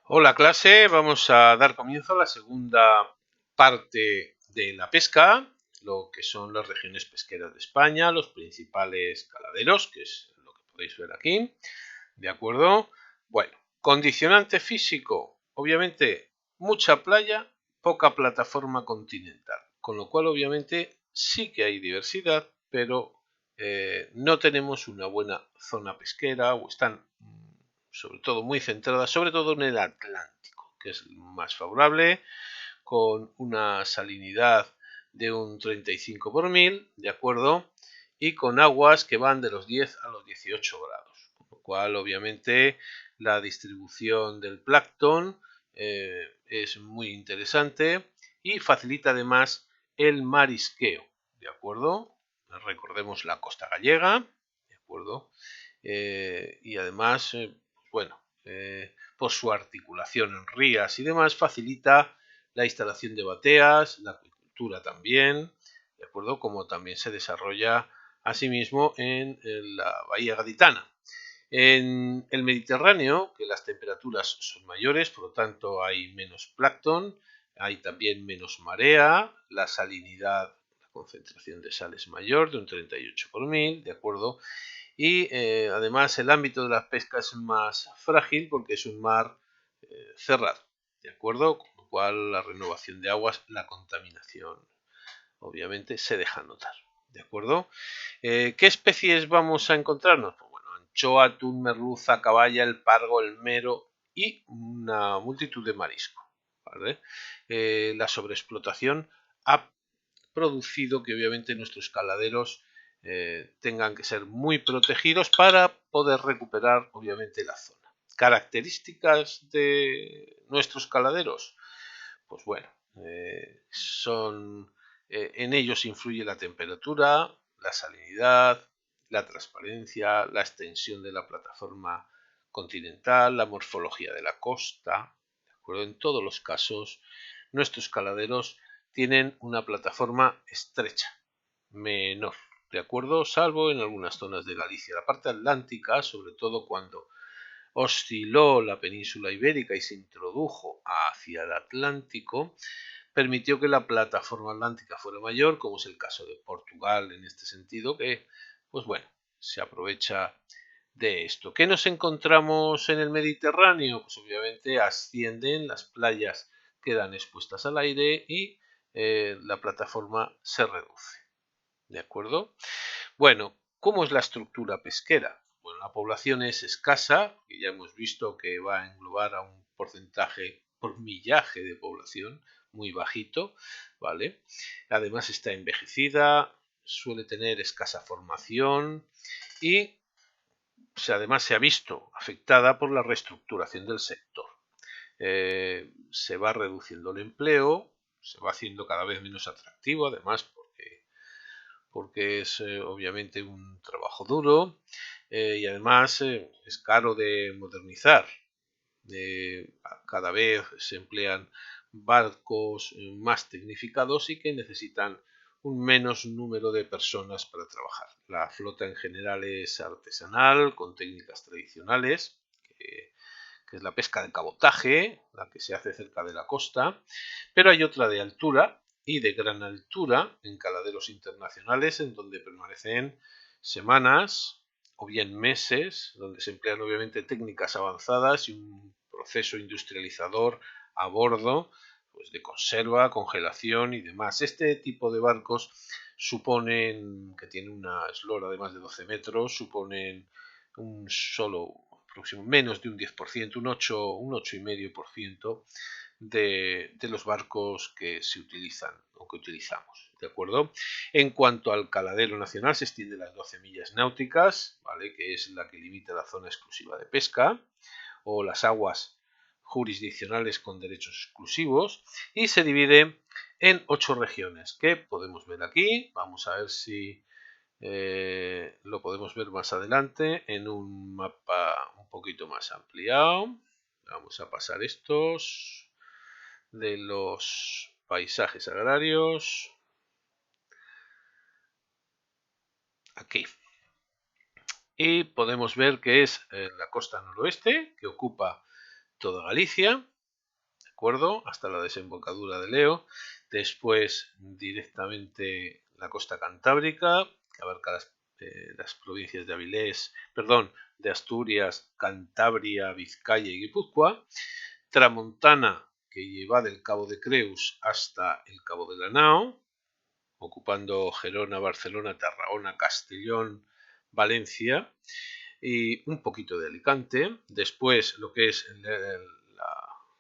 Hola clase, vamos a dar comienzo a la segunda parte de la pesca, lo que son las regiones pesqueras de España, los principales caladeros, que es lo que podéis ver aquí, ¿de acuerdo? Bueno, condicionante físico, obviamente mucha playa, poca plataforma continental, con lo cual obviamente sí que hay diversidad, pero no tenemos una buena zona pesquera o están sobre todo muy centradas, sobre todo en el Atlántico, que es más favorable, con una salinidad de un 35 por mil, ¿de acuerdo? Y con aguas que van de los 10 a los 18 grados, con lo cual obviamente la distribución del plancton es muy interesante y facilita además el marisqueo, ¿de acuerdo? Recordemos la costa gallega, ¿de acuerdo? Y además, bueno, por su articulación en rías y demás, facilita la instalación de bateas, la acuicultura también, ¿de acuerdo? Como también se desarrolla asimismo en la bahía gaditana. En el Mediterráneo, que las temperaturas son mayores, por lo tanto hay menos plancton, hay también menos marea, la salinidad, la concentración de sal es mayor, de un 38 por mil, ¿de acuerdo? Y además el ámbito de la pesca es más frágil porque es un mar cerrado, ¿de acuerdo? Con lo cual la renovación de aguas, la contaminación, obviamente, se deja notar, ¿de acuerdo? ¿Qué especies vamos a encontrarnos? Pues bueno, anchoa, atún, merluza, caballa, el pargo, el mero y una multitud de marisco, ¿vale? La sobreexplotación ha producido que obviamente nuestros caladeros tengan que ser muy protegidos para poder recuperar obviamente la zona. Características de nuestros caladeros, pues bueno, en ellos influye la temperatura, la salinidad, la transparencia, la extensión de la plataforma continental, la morfología de la costa. ¿De acuerdo? En todos los casos, nuestros caladeros tienen una plataforma estrecha, menor, ¿de acuerdo? Salvo en algunas zonas de Galicia. La parte atlántica, sobre todo cuando osciló la península ibérica y se introdujo hacia el Atlántico, permitió que la plataforma atlántica fuera mayor, como es el caso de Portugal en este sentido, que, pues bueno, se aprovecha de esto. ¿Qué nos encontramos en el Mediterráneo? Pues obviamente ascienden, las playas quedan expuestas al aire y la plataforma se reduce. ¿De acuerdo? Bueno, ¿cómo es la estructura pesquera? Bueno, la población es escasa, que ya hemos visto que va a englobar a un porcentaje por millaje de población muy bajito, ¿vale? Además está envejecida, suele tener escasa formación y además se ha visto afectada por la reestructuración del sector. Se va reduciendo el empleo, se va haciendo cada vez menos atractivo, además porque es obviamente un trabajo duro y además es caro de modernizar. Cada vez se emplean barcos más tecnificados y que necesitan un menos número de personas para trabajar. La flota en general es artesanal, con técnicas tradicionales, que es la pesca de cabotaje, la que se hace cerca de la costa, pero hay otra de altura y de gran altura en caladeros internacionales en donde permanecen semanas o bien meses, donde se emplean obviamente técnicas avanzadas y un proceso industrializador a bordo, pues de conserva, congelación y demás. Este tipo de barcos suponen, que tienen una eslora de más de 12 metros, suponen un solo menos de un 10%, un 8,5% de los barcos que se utilizan o que utilizamos, ¿de acuerdo? En cuanto al caladero nacional, se extiende las 12 millas náuticas, ¿vale? Que es la que limita la zona exclusiva de pesca, o las aguas jurisdiccionales con derechos exclusivos, y se divide en 8 regiones, que podemos ver aquí. Vamos a ver si lo podemos ver más adelante en un mapa un poquito más ampliado. Vamos a pasar estos de los paisajes agrarios. Aquí. Y podemos ver que es la costa noroeste, que ocupa toda Galicia, ¿de acuerdo? Hasta la desembocadura del Eo. Después directamente la costa cantábrica, que abarca las provincias de de Asturias, Cantabria, Vizcaya y Guipúzcoa. Tramontana, que va del Cabo de Creus hasta el Cabo de la Nao, ocupando Gerona, Barcelona, Tarragona, Castellón, Valencia y un poquito de Alicante. Después lo que es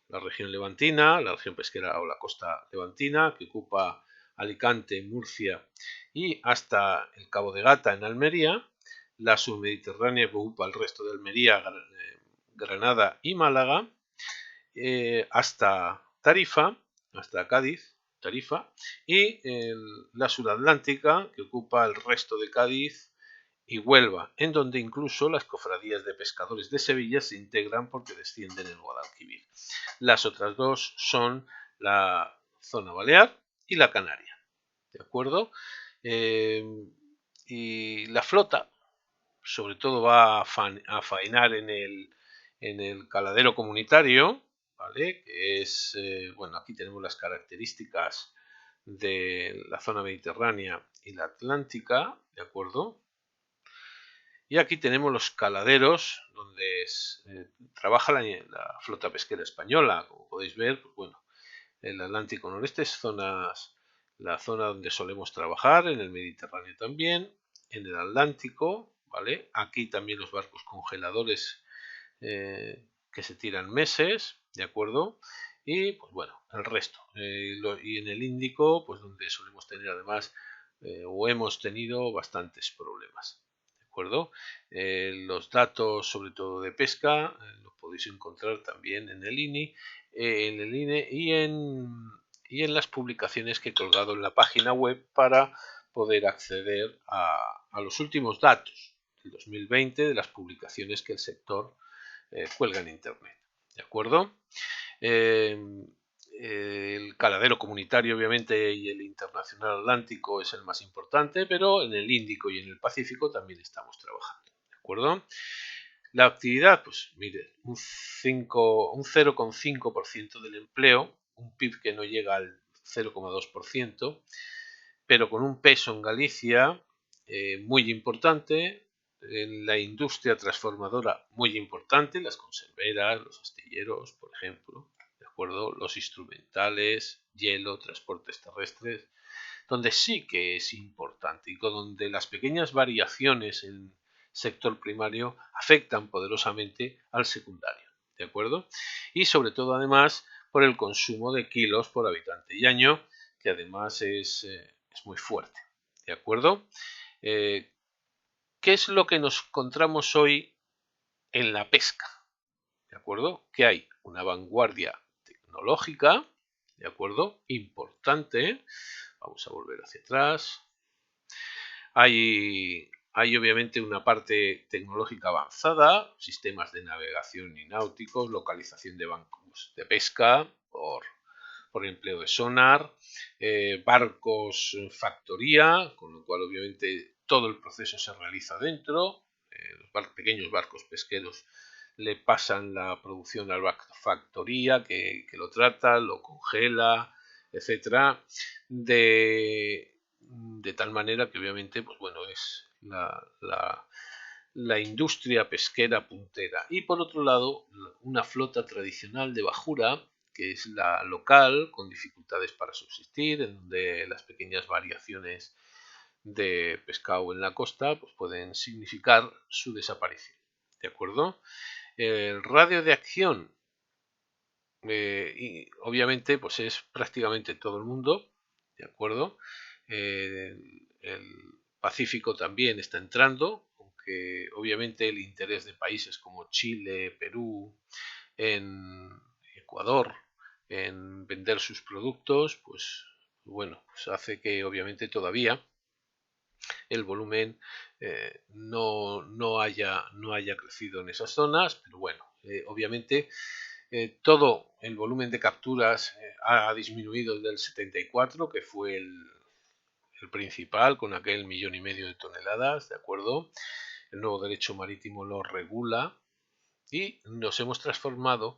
la región levantina, la región pesquera o la costa levantina, que ocupa Alicante, Murcia y hasta el Cabo de Gata en Almería. La submediterránea, que ocupa el resto de Almería, Granada y Málaga, hasta Tarifa, hasta Cádiz, Tarifa, y la sudatlántica, que ocupa el resto de Cádiz y Huelva, en donde incluso las cofradías de pescadores de Sevilla se integran porque descienden en Guadalquivir. Las otras dos son la zona balear y la canaria, ¿de acuerdo? Y la flota, sobre todo, va a faenar en el caladero comunitario, ¿vale? Que es, bueno, aquí tenemos las características de la zona mediterránea y la atlántica, ¿de acuerdo? Y aquí tenemos los caladeros donde trabaja la flota pesquera española. Como podéis ver, pues bueno, el Atlántico Noreste es la zona donde solemos trabajar, en el Mediterráneo también, en el Atlántico, ¿vale? Aquí también los barcos congeladores que se tiran meses, ¿de acuerdo? Y pues bueno, el resto. Y en el Índico, pues donde solemos tener además, o hemos tenido bastantes problemas. ¿De acuerdo? Los datos, sobre todo de pesca, los podéis encontrar también en el INI, y en las publicaciones que he colgado en la página web para poder acceder a los últimos datos del 2020 de las publicaciones que el sector cuelga en internet. ¿De acuerdo? El caladero comunitario, obviamente, y el internacional atlántico es el más importante, pero en el Índico y en el Pacífico también estamos trabajando. ¿De acuerdo? La actividad, pues mire, un 0,5% del empleo, un PIB que no llega al 0,2%, pero con un peso en Galicia muy importante, en la industria transformadora muy importante, las conserveras, los astilleros, por ejemplo, ¿de acuerdo? Los instrumentales, hielo, transportes terrestres, donde sí que es importante y donde las pequeñas variaciones en sector primario afectan poderosamente al secundario, ¿de acuerdo? Y sobre todo, además, por el consumo de kilos por habitante y año, que además es muy fuerte, ¿de acuerdo? ¿Qué es lo que nos encontramos hoy en la pesca? ¿De acuerdo? Que hay una vanguardia tecnológica, ¿de acuerdo? Importante. Vamos a volver hacia atrás. Hay obviamente una parte tecnológica avanzada, sistemas de navegación y náuticos, localización de bancos de pesca por empleo de sonar, barcos factoría, con lo cual obviamente todo el proceso se realiza dentro, los pequeños barcos pesqueros le pasan la producción al barco factoría que lo trata, lo congela, etcétera, de tal manera que obviamente pues bueno, es la industria pesquera puntera. Y por otro lado, una flota tradicional de bajura, que es la local, con dificultades para subsistir, en donde las pequeñas variaciones de pescado en la costa pues pueden significar su desaparición. ¿De acuerdo? El radio de acción, y obviamente, pues es prácticamente todo el mundo, ¿de acuerdo? El Pacífico también está entrando, aunque obviamente el interés de países como Chile, Perú, en Ecuador, en vender sus productos, pues bueno, pues hace que obviamente todavía el volumen no haya crecido en esas zonas, pero bueno, obviamente todo el volumen de capturas ha disminuido desde el 74, que fue el principal, con aquel 1,5 millones de toneladas, ¿de acuerdo? El nuevo derecho marítimo lo regula y nos hemos transformado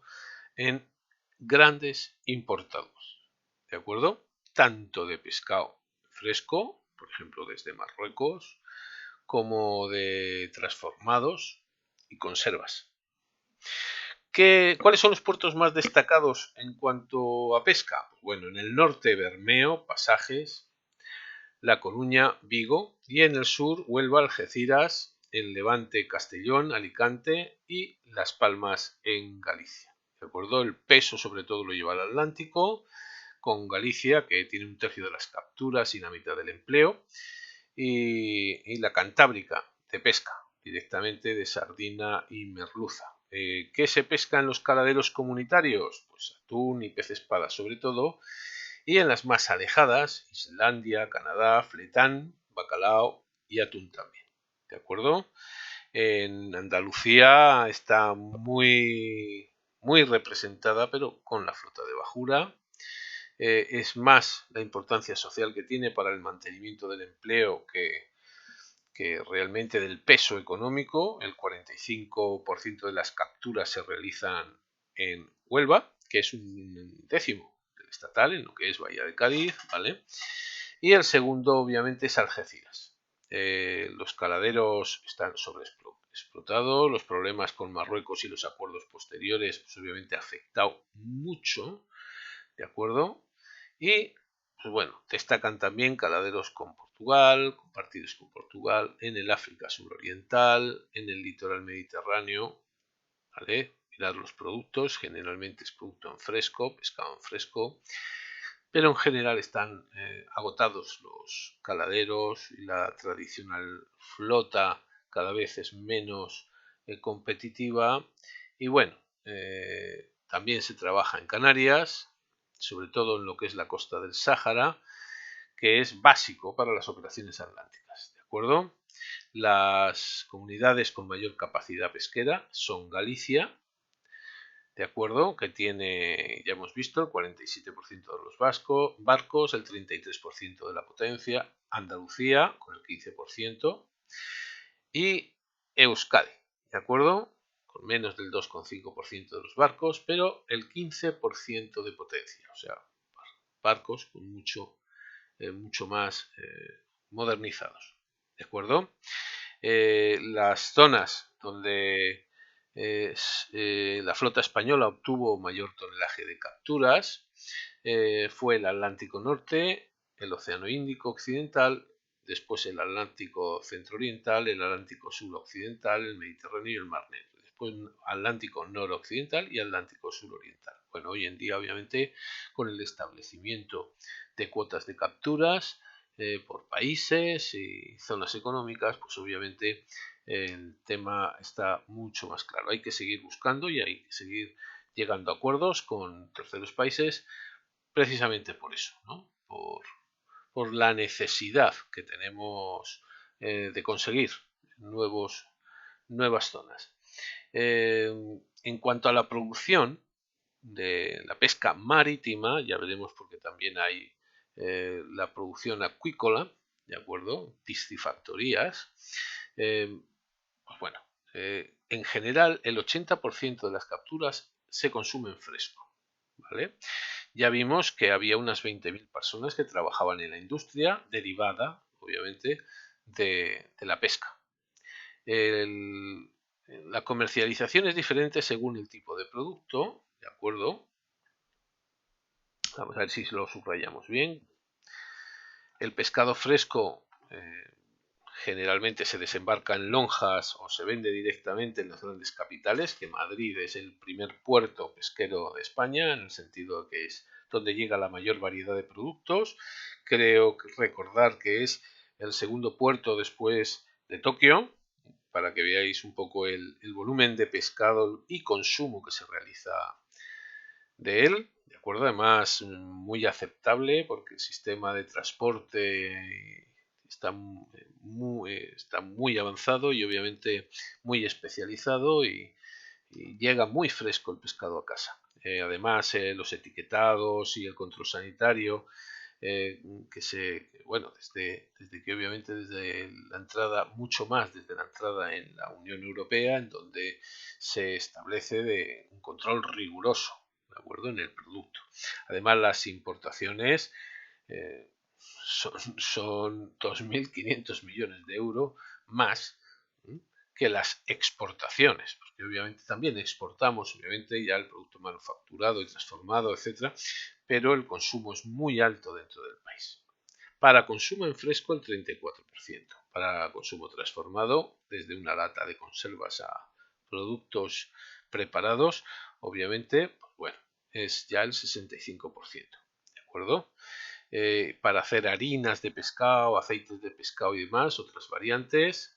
en grandes importados, ¿de acuerdo? Tanto de pescado fresco, por ejemplo desde Marruecos, como de transformados y conservas. ¿Cuáles son los puertos más destacados en cuanto a pesca? Pues bueno, en el norte Bermeo, Pasajes, La Coruña, Vigo, y en el sur Huelva, Algeciras, en Levante, Castellón, Alicante y Las Palmas en Galicia. ¿De acuerdo? El peso sobre todo lo lleva el Atlántico, con Galicia, que tiene un tercio de las capturas y la mitad del empleo, y la Cantábrica, de pesca, directamente de sardina y merluza. ¿Qué se pesca en los caladeros comunitarios? Pues atún y pez espada sobre todo, y en las más alejadas, Islandia, Canadá, fletán, bacalao y atún también. ¿De acuerdo? En Andalucía está muy representada, pero con la flota de bajura. Es más la importancia social que tiene para el mantenimiento del empleo que realmente del peso económico. El 45% de las capturas se realizan en Huelva, que es un décimo del estatal, en lo que es Bahía de Cádiz, ¿vale? Y el segundo, obviamente, es Algeciras. Los caladeros están sobreexplotados, los problemas con Marruecos y los acuerdos posteriores, pues obviamente ha afectado mucho, ¿de acuerdo? Y, pues bueno, destacan también caladeros con Portugal, compartidos con Portugal, en el África suroriental, en el litoral mediterráneo, ¿vale? Mirad los productos, generalmente es producto en fresco, pescado en fresco, pero en general están agotados los caladeros y la tradicional flota cada vez es menos competitiva. Y bueno, también se trabaja en Canarias, sobre todo en lo que es la costa del Sáhara, que es básico para las operaciones atlánticas, ¿de acuerdo? Las comunidades con mayor capacidad pesquera son Galicia, ¿de acuerdo? Que tiene, ya hemos visto, el 47% de los barcos, el 33% de la potencia, Andalucía con el 15% y Euskadi, ¿de acuerdo? Con menos del 2,5% de los barcos, pero el 15% de potencia, o sea, barcos con mucho más modernizados, ¿de acuerdo? Las zonas donde la flota española obtuvo mayor tonelaje de capturas fue el Atlántico Norte, el Océano Índico Occidental, después el Atlántico Centro-Oriental, el Atlántico Sur-Occidental, el Mediterráneo y el Mar Negro. Después Atlántico Noroccidental y Atlántico Suroriental. Bueno, hoy en día, obviamente, con el establecimiento de cuotas de capturas por países y zonas económicas, pues obviamente el tema está mucho más claro. Hay que seguir buscando y hay que seguir llegando a acuerdos con terceros países precisamente por eso, ¿no? Por la necesidad que tenemos de conseguir nuevas zonas. En cuanto a la producción de la pesca marítima, ya veremos porque también hay la producción acuícola, ¿de acuerdo? Piscifactorías. Pues bueno, en general el 80% de las capturas se consumen fresco, ¿vale? Ya vimos que había unas 20.000 personas que trabajaban en la industria derivada, obviamente, de la pesca. La comercialización es diferente según el tipo de producto, ¿de acuerdo? Vamos a ver si lo subrayamos bien. El pescado fresco generalmente se desembarca en lonjas o se vende directamente en las grandes capitales, que Madrid es el primer puerto pesquero de España, en el sentido de que es donde llega la mayor variedad de productos. Creo recordar que es el segundo puerto después de Tokio, para que veáis un poco el volumen de pescado y consumo que se realiza de él, ¿de acuerdo? Además, muy aceptable porque el sistema de transporte está muy avanzado y obviamente muy especializado y llega muy fresco el pescado a casa. Además, los etiquetados y el control sanitario bueno, desde que obviamente desde la entrada, mucho más desde la entrada en la Unión Europea, en donde se establece un control riguroso ¿de acuerdo? En el producto. Además, las importaciones son 2.500 millones de euros más que las exportaciones, porque obviamente también exportamos, obviamente ya el producto manufacturado y transformado, etcétera, pero el consumo es muy alto dentro del país. Para consumo en fresco el 34%, para consumo transformado, desde una lata de conservas a productos preparados, obviamente, pues bueno, es ya el 65%, ¿de acuerdo? Para hacer harinas de pescado, aceites de pescado y demás, otras variantes,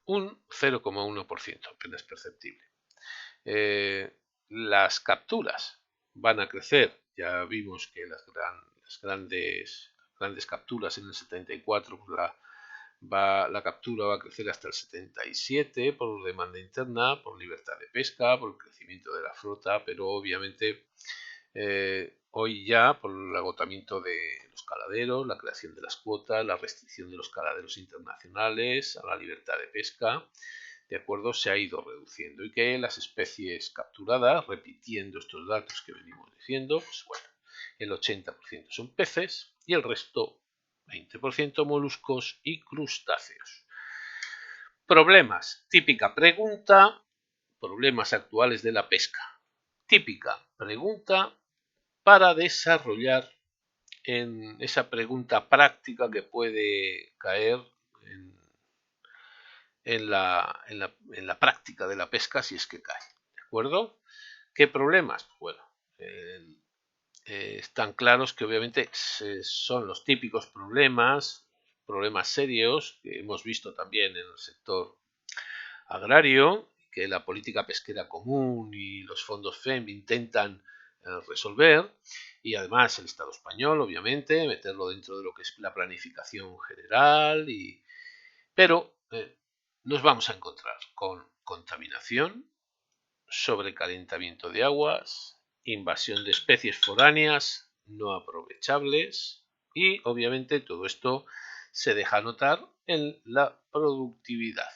un 0,1%, apenas perceptible. Las capturas van a crecer, ya vimos que las grandes capturas en el 74, pues la captura va a crecer hasta el 77 por demanda interna, por libertad de pesca, por el crecimiento de la flota, pero obviamente hoy ya por el agotamiento de los caladeros, la creación de las cuotas, la restricción de los caladeros internacionales a la libertad de pesca, de acuerdo, se ha ido reduciendo y que las especies capturadas, repitiendo estos datos que venimos diciendo, pues bueno, el 80% son peces y el resto, 20% moluscos y crustáceos. Problemas, típica pregunta, problemas actuales de la pesca. Típica pregunta para desarrollar en esa pregunta práctica que puede caer en la práctica de la pesca si es que cae. ¿De acuerdo? ¿Qué problemas? Bueno, están claros que obviamente son los típicos problemas serios que hemos visto también en el sector agrario, que la política pesquera común y los fondos FEM intentan resolver, y además el Estado español, obviamente, meterlo dentro de lo que es la planificación general, pero nos vamos a encontrar con contaminación, sobrecalentamiento de aguas, invasión de especies foráneas no aprovechables y obviamente todo esto se deja notar en la productividad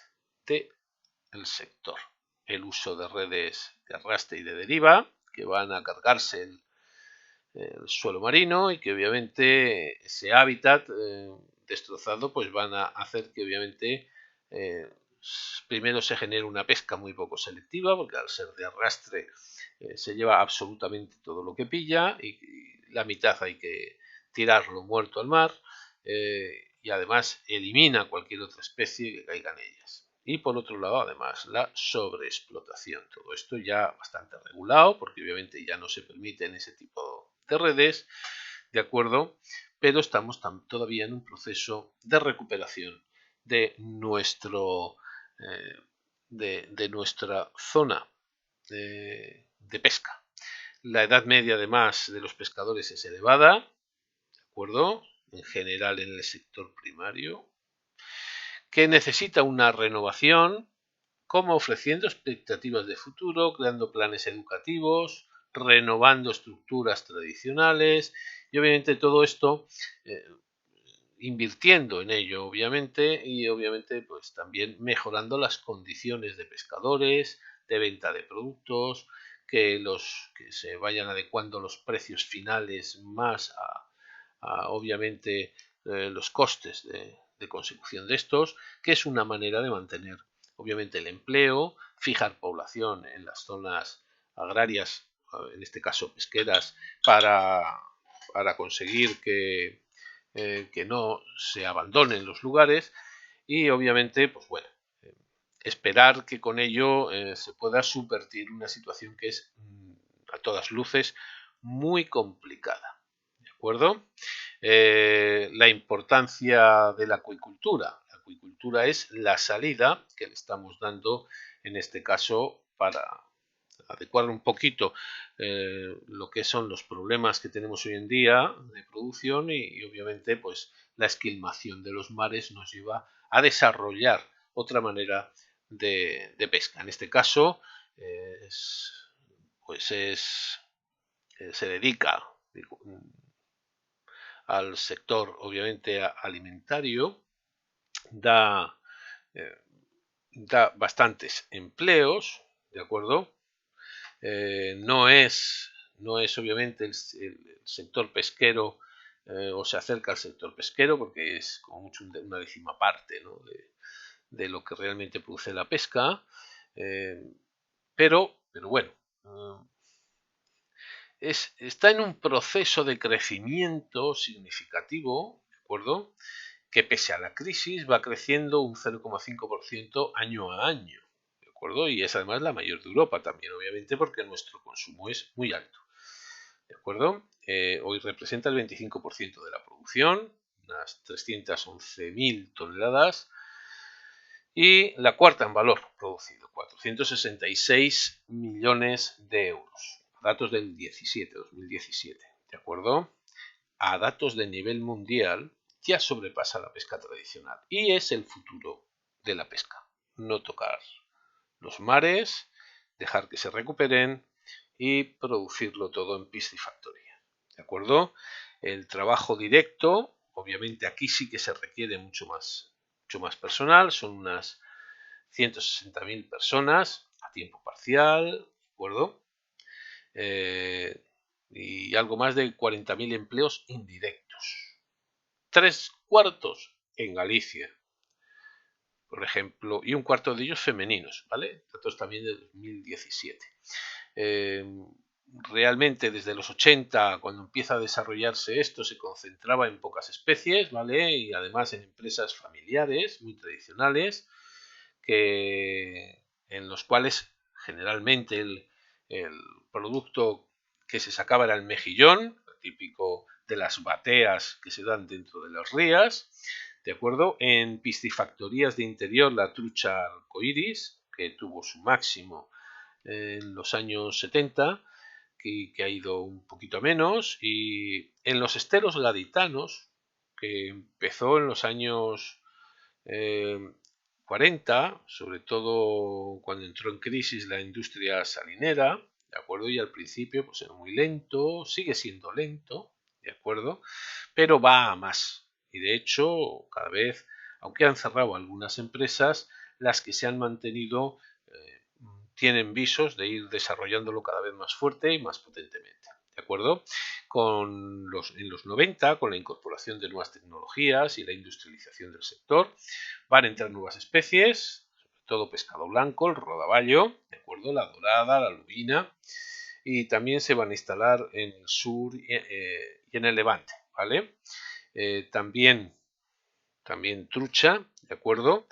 del sector. El uso de redes de arrastre y de deriva que van a cargarse el suelo marino y que obviamente ese hábitat destrozado pues van a hacer que obviamente primero se genere una pesca muy poco selectiva porque al ser de arrastre se lleva absolutamente todo lo que pilla y la mitad hay que tirarlo muerto al mar y además elimina cualquier otra especie que caiga en ellas. Y por otro lado, además, la sobreexplotación. Todo esto ya bastante regulado, porque obviamente ya no se permiten ese tipo de redes, ¿de acuerdo? Pero estamos todavía en un proceso de recuperación de nuestra zona de pesca. La edad media, además, de los pescadores es elevada, ¿de acuerdo? En general en el sector primario, que necesita una renovación, como ofreciendo expectativas de futuro, creando planes educativos, renovando estructuras tradicionales y obviamente todo esto invirtiendo en ello obviamente y obviamente pues también mejorando las condiciones de pescadores, de venta de productos, que se vayan adecuando los precios finales más a obviamente los costes de consecución de estos, que es una manera de mantener obviamente el empleo, fijar población en las zonas agrarias, en este caso pesqueras, para conseguir que no se abandonen los lugares y obviamente, pues bueno, esperar que con ello se pueda subvertir una situación que es a todas luces muy complicada. ¿De acuerdo? La importancia de la acuicultura. La acuicultura es la salida que le estamos dando, en este caso, para adecuar un poquito lo que son los problemas que tenemos hoy en día de producción y obviamente pues la esquilmación de los mares nos lleva a desarrollar otra manera de pesca. En este caso se dedica al sector obviamente alimentario, da bastantes empleos, ¿de acuerdo? No es obviamente el sector pesquero, o se acerca al sector pesquero, porque es como mucho una décima parte, ¿no?, de lo que realmente produce la pesca, pero bueno, está en un proceso de crecimiento significativo, ¿de acuerdo?, que pese a la crisis va creciendo un 0,5% año a año, ¿de acuerdo? Y es además la mayor de Europa también, obviamente, porque nuestro consumo es muy alto, ¿de acuerdo? Hoy representa el 25% de la producción, unas 311.000 toneladas, y la cuarta en valor producido, 466 millones de euros. Datos del 2017, ¿de acuerdo? A datos de nivel mundial, ya sobrepasa la pesca tradicional y es el futuro de la pesca. No tocar los mares, dejar que se recuperen y producirlo todo en piscifactoría, ¿de acuerdo? El trabajo directo, obviamente aquí sí que se requiere mucho más personal, son unas 160.000 personas a tiempo parcial, ¿de acuerdo? Y algo más de 40.000 empleos indirectos. 3/4 en Galicia, por ejemplo, y un cuarto de ellos femeninos, ¿vale? Datos también de 2017. Realmente desde los 80, cuando empieza a desarrollarse esto, se concentraba en pocas especies, ¿vale? Y además en empresas familiares muy tradicionales, en los cuales generalmente el producto que se sacaba era el mejillón, típico de las bateas que se dan dentro de las rías, ¿de acuerdo? En piscifactorías de interior, la trucha arcoiris, que tuvo su máximo en los años 70, que ha ido un poquito menos, y en los esteros gaditanos, que empezó en los años 40, sobre todo cuando entró en crisis la industria salinera, ¿de acuerdo? Y al principio pues era muy lento, sigue siendo lento, ¿de acuerdo? Pero va a más. Y de hecho, cada vez, aunque han cerrado algunas empresas, las que se han mantenido tienen visos de ir desarrollándolo cada vez más fuerte y más potentemente. ¿De acuerdo? En los 90, con la incorporación de nuevas tecnologías y la industrialización del sector, van a entrar nuevas especies, sobre todo pescado blanco, el rodaballo, ¿de acuerdo?, la dorada, la lubina, y también se van a instalar en el sur y en el levante, ¿vale? También trucha, ¿de acuerdo?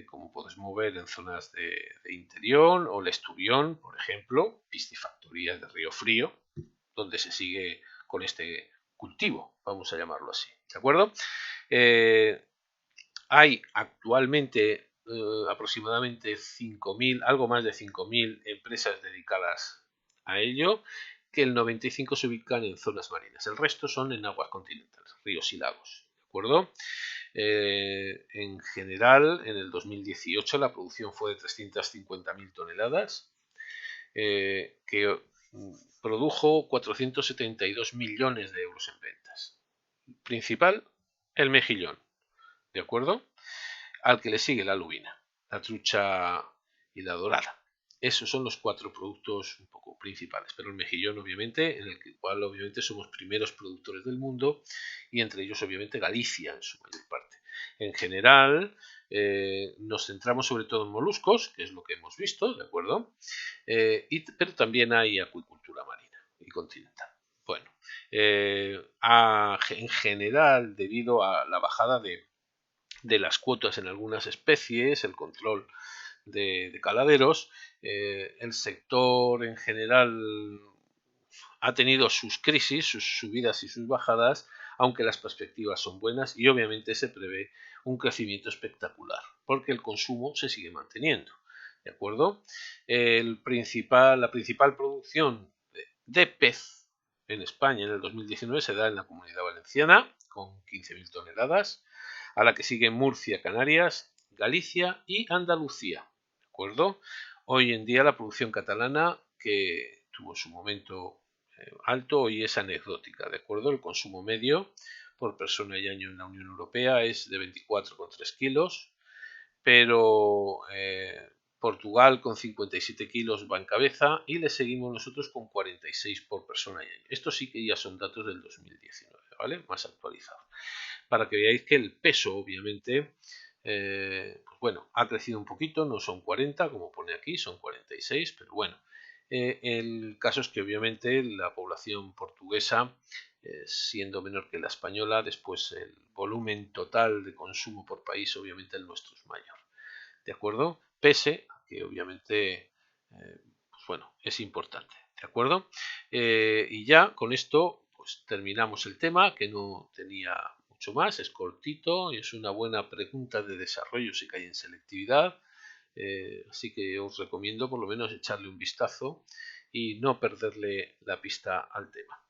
Como podemos ver en zonas de interior, o el esturión, por ejemplo, piscifactorías de Río Frío, donde se sigue con este cultivo, vamos a llamarlo así, ¿de acuerdo? Hay actualmente aproximadamente 5.000, algo más de 5.000 empresas dedicadas a ello, que el 95 se ubican en zonas marinas, el resto son en aguas continentales, ríos y lagos, ¿de acuerdo? En general, en el 2018 la producción fue de 350.000 toneladas, que produjo 472 millones de euros en ventas. Principal, el mejillón, ¿de acuerdo? Al que le sigue la lubina, la trucha y la dorada. Esos son los 4 productos un poco principales, pero el mejillón obviamente, en el cual obviamente somos primeros productores del mundo, y entre ellos obviamente Galicia en su mayor parte. En general nos centramos sobre todo en moluscos, que es lo que hemos visto, ¿de acuerdo? Pero también hay acuicultura marina y continental. Bueno, en general, debido a la bajada de las cuotas en algunas especies, el control de caladeros, el sector en general ha tenido sus crisis, sus subidas y sus bajadas, aunque las perspectivas son buenas y obviamente se prevé un crecimiento espectacular, porque el consumo se sigue manteniendo, ¿de acuerdo? La principal producción de pez en España en el 2019 se da en la Comunidad Valenciana, con 15.000 toneladas, a la que siguen Murcia, Canarias, Galicia y Andalucía, ¿de acuerdo? Hoy en día la producción catalana, que tuvo su momento alto, hoy es anecdótica, ¿de acuerdo? El consumo medio por persona y año en la Unión Europea es de 24,3 kilos, pero Portugal con 57 kilos va en cabeza y le seguimos nosotros con 46 por persona y año. Estos sí que ya son datos del 2019, ¿vale? Más actualizados. Para que veáis que el peso, obviamente, pues bueno, ha crecido un poquito, no son 40 como pone aquí, son 46, pero bueno. El caso es que obviamente la población portuguesa, siendo menor que la española, después el volumen total de consumo por país, obviamente el nuestro es mayor. ¿De acuerdo? Pese a que obviamente, pues bueno, es importante. ¿De acuerdo? Y ya con esto, pues terminamos el tema, que no tenía mucho más, es cortito y es una buena pregunta de desarrollo si cae en selectividad. Así que os recomiendo por lo menos echarle un vistazo y no perderle la pista al tema.